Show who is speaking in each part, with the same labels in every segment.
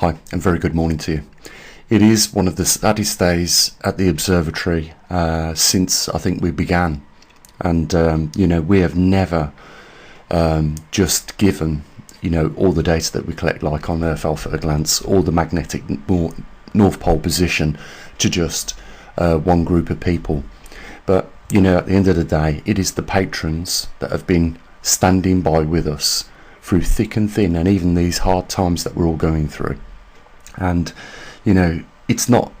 Speaker 1: Hi, and very good morning to you. It is one of the saddest days at the observatory since I think we began. And, we have never just given, all the data that we collect, like on Earth Alpha at a glance, all the magnetic North Pole position to just one group of people. But, at the end of the day, it is the patrons that have been standing by with us through thick and thin, and even these hard times that we're all going through. And it's not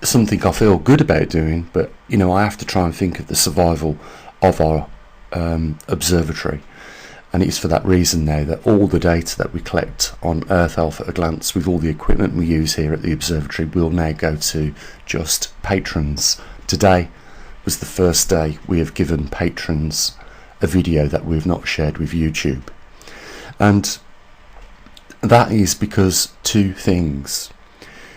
Speaker 1: something I feel good about doing, but I have to try and think of the survival of our observatory. And it's for that reason now that all the data that we collect on Earth Alpha at a glance, with all the equipment we use here at the observatory, will now go to just patrons. Today was the first day we have given patrons a video that we've not shared with YouTube. And that is because two things.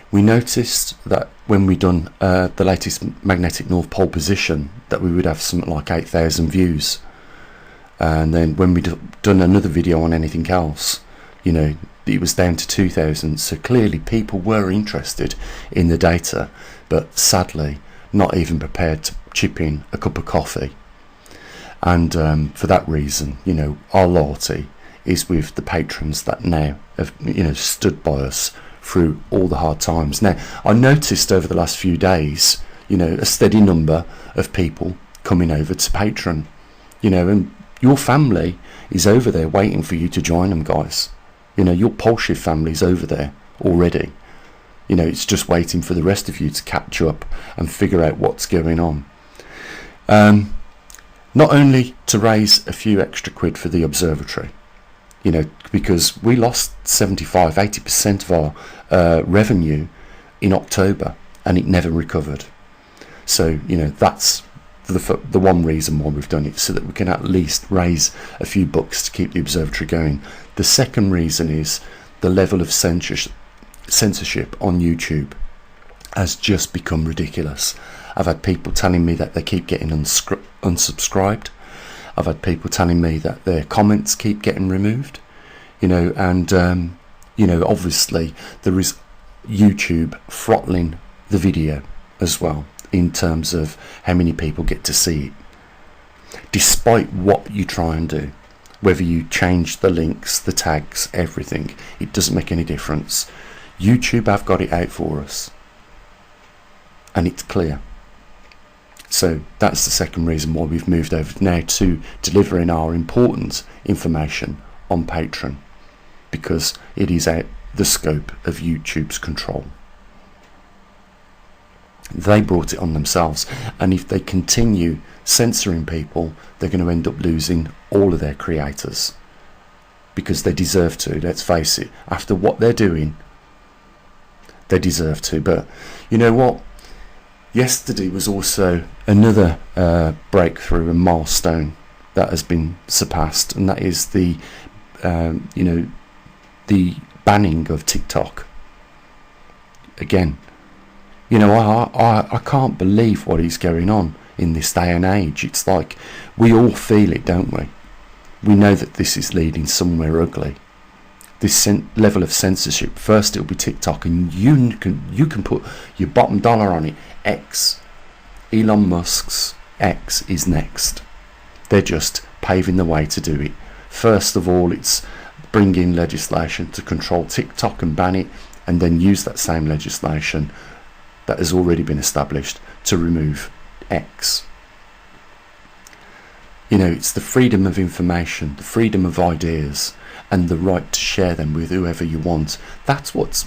Speaker 1: We noticed that when we done the latest magnetic North Pole position, that we would have something like 8,000 views. And then when we done another video on anything else, it was down to 2,000. So clearly people were interested in the data, but sadly not even prepared to chip in a cup of coffee. And for that reason, our loyalty is with the patrons that now have stood by us through all the hard times. Now, I noticed over the last few days a steady number of people coming over to Patreon, and your family is over there waiting for you to join them, guys. Your Poleshift family's over there already. It's just waiting for the rest of you to catch up and figure out what's going on. Not only to raise a few extra quid for the observatory, because we lost 75-80% of our revenue in October, and it never recovered. So that's the one reason why we've done it, so that we can at least raise a few bucks to keep the observatory going. The second reason is the level of censorship on YouTube has just become ridiculous. I've had people telling me that they keep getting unsubscribed. I've had people telling me that their comments keep getting removed, and obviously there is YouTube throttling the video as well in terms of how many people get to see it. Despite what you try and do, whether you change the links, the tags, everything, it doesn't make any difference. YouTube have got it out for us, and it's clear. So that's the second reason why we've moved over now to delivering our important information on Patreon, because it is out the scope of YouTube's control. They brought it on themselves, and if they continue censoring people, they're going to end up losing all of their creators, because they deserve to. Let's face it, after what they're doing, they deserve to. But you know what? Yesterday was also another breakthrough and milestone that has been surpassed, and that is the banning of TikTok. Again, I can't believe what is going on in this day and age. It's like we all feel it, don't we? We know that this is leading somewhere ugly. This level of censorship. First it'll be TikTok, and you can put your bottom dollar on it. X, Elon Musk's X is next. They're just paving the way to do it. First of all, it's bringing legislation to control TikTok and ban it, and then use that same legislation that has already been established to remove X. It's the freedom of information, the freedom of ideas, and the right to share them with whoever you want. That's what's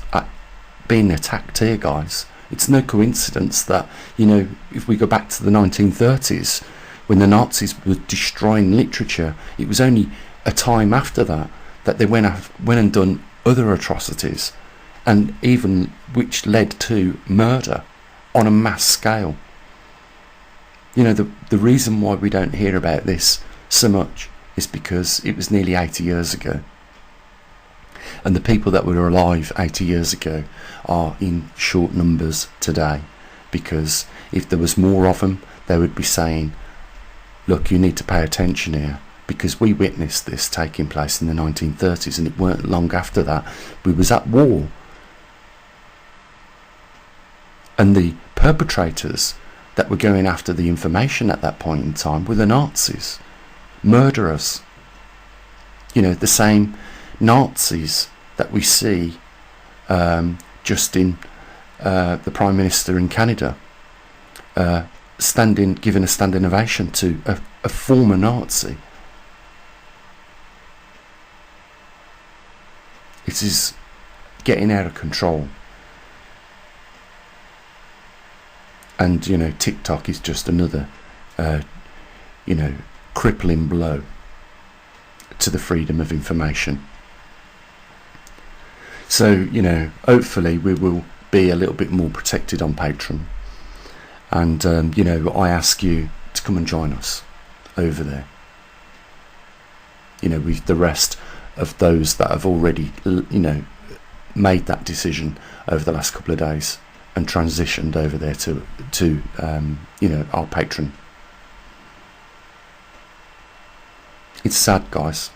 Speaker 1: being attacked here, guys. It's no coincidence that, if we go back to the 1930s, when the Nazis were destroying literature, it was only a time after that that they went and done other atrocities, and even which led to murder on a mass scale. The reason why we don't hear about this so much is because it was nearly 80 years ago. And the people that were alive 80 years ago are in short numbers today, because if there was more of them, they would be saying, look, you need to pay attention here. because we witnessed this taking place in the 1930s, and it weren't long after that we was at war. And the perpetrators that were going after the information at that point in time were the Nazis, murderers. You know, the same Nazis that we see Justin, the Prime Minister in Canada, giving a standing ovation to a former Nazi. It is getting out of control. And, you know, TikTok is just another, you know, crippling blow to the freedom of information. So, you know, hopefully we will be a little bit more protected on Patreon. And, you know, I ask you to come and join us over there. You know, with the rest of those that have already, you know, made that decision over the last couple of days and transitioned over there to you know, our Patreon. It's sad, guys,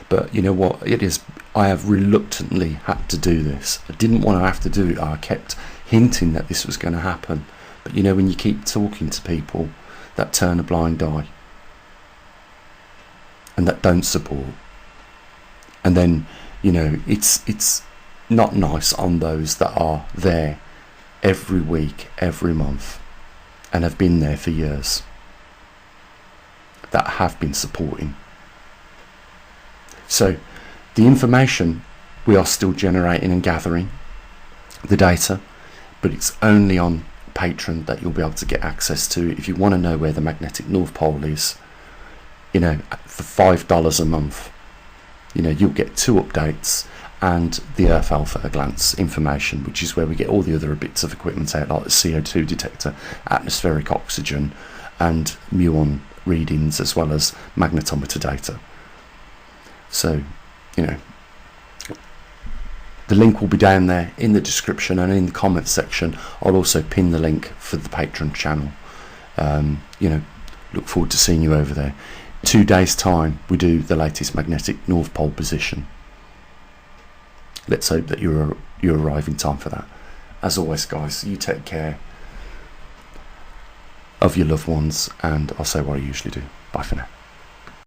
Speaker 1: but you know what it is, I have reluctantly had to do this. I didn't want to have to do it. I kept hinting that this was going to happen, but you know, when you keep talking to people that turn a blind eye and that don't support, and then, you know, it's not nice on those that are there every week, every month, and have been there for years, that have been supporting. So the information we are still generating and gathering, the data, but it's only on Patreon that you'll be able to get access to. If you want to know where the magnetic North Pole is, you know, for $5 a month, you know, you'll get 2 updates and the Earth Alpha glance information, which is where we get all the other bits of equipment out, like the CO2 detector, atmospheric oxygen, and muon readings, as well as magnetometer data. So, you know, the link will be down there in the description, and in the comments section I'll also pin the link for the Patreon channel. You know, look forward to seeing you over there. 2 days time we do the latest magnetic North Pole position. Let's hope that you arrive in time for that. As always, guys, you take care of your loved ones, and I'll say what I usually do. Bye for now.